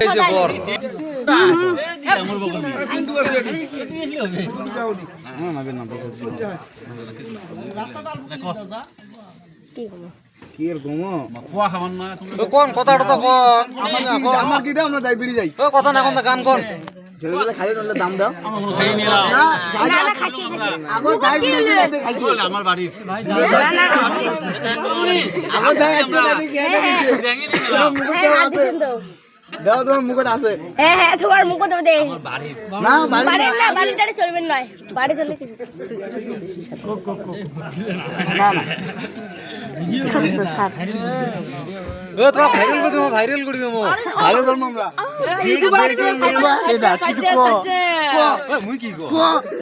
এই যে বর কোন কথাটা তো কোন আমার কি দাও আমরা যাই বিড়ি যাই কথা না কোন গান কোন ছেলেগুলো খাই নলে দাম দাও আগো যাই বিড়ি যাই খাইছি আমার বাড়ির আগো যাই একটু না দেখি দাও তোমার মুখে আছে হ্যাঁ হ্যাঁ তোমার মুখ দেব দে না বাড়ি না বাড়িটারে চলবেন নয় বাড়ি চলে কিছু না না ও তো ভাইরাল করে দেবো ভালো করব আমরা এটা ঠিক কো মুই কি গো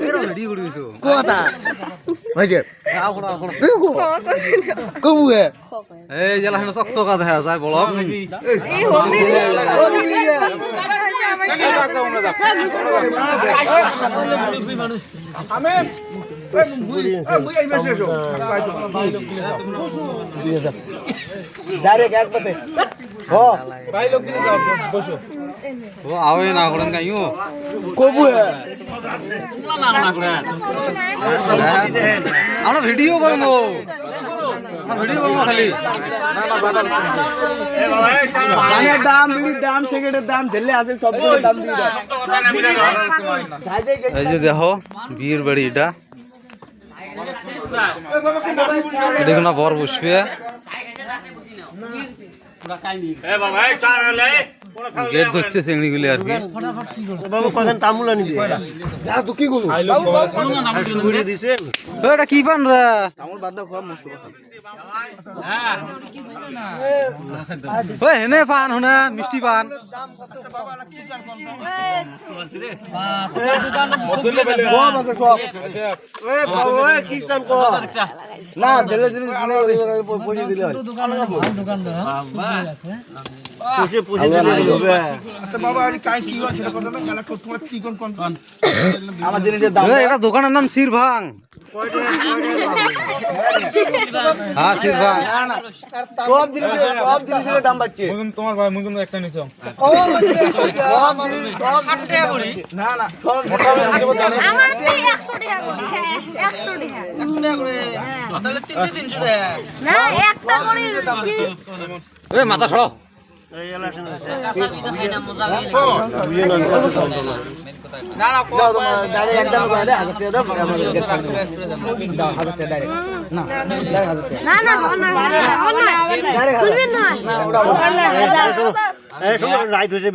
এরো রেডি করে দিছো কোটা ভাইজে আও কোড়া কোড়া দেখো কবুয়ে এই জেলা হেন চকচকা দেখা যায় বলক ডাইরেক্ট এক পথে ও ভাই লোক দিতে যাও বসো ও আওয়ে না করেন কাইও কবুয়ে আমরা ভিডিও করবো ভিডিও করবো খালি পানের দাম বিড়ির দাম সিগারেটের দাম ঝেলে আছে সবগুলোর দাম দিয়ে দাও এই যে দেখো বিয়ের বাড়ি এটা দেখো না বর বসবে গেট ধরছে চেংড়িগুলি আর কি এটা কি পান রে হেনে পান শুনে মিষ্টি পান না ঝেলে ঝেলে পয়সা দিলে হয় আমার জিনিসের দাম এটা দোকানের নাম শিরভাং হ্যাঁ শিরভাং সব জিনিসের দাম বাড়ছে তোমার ভাই মুই কিন্তু একটা নিছো না না আমার তো 100 টাকা করে হ্যাঁ 100 টাকা না একটা করে কি এ মাথা ছড়ো না না ডাইরেক্ট একদম করে দে 1000 টাকা দাও আমাদের গেট সামনে দাও 1000 টাকা ডাইরেক্ট না ডাইরেক্ট 1000 টাকা না না না খুলবেন না না ওটা না এই সময় রাইট হইছে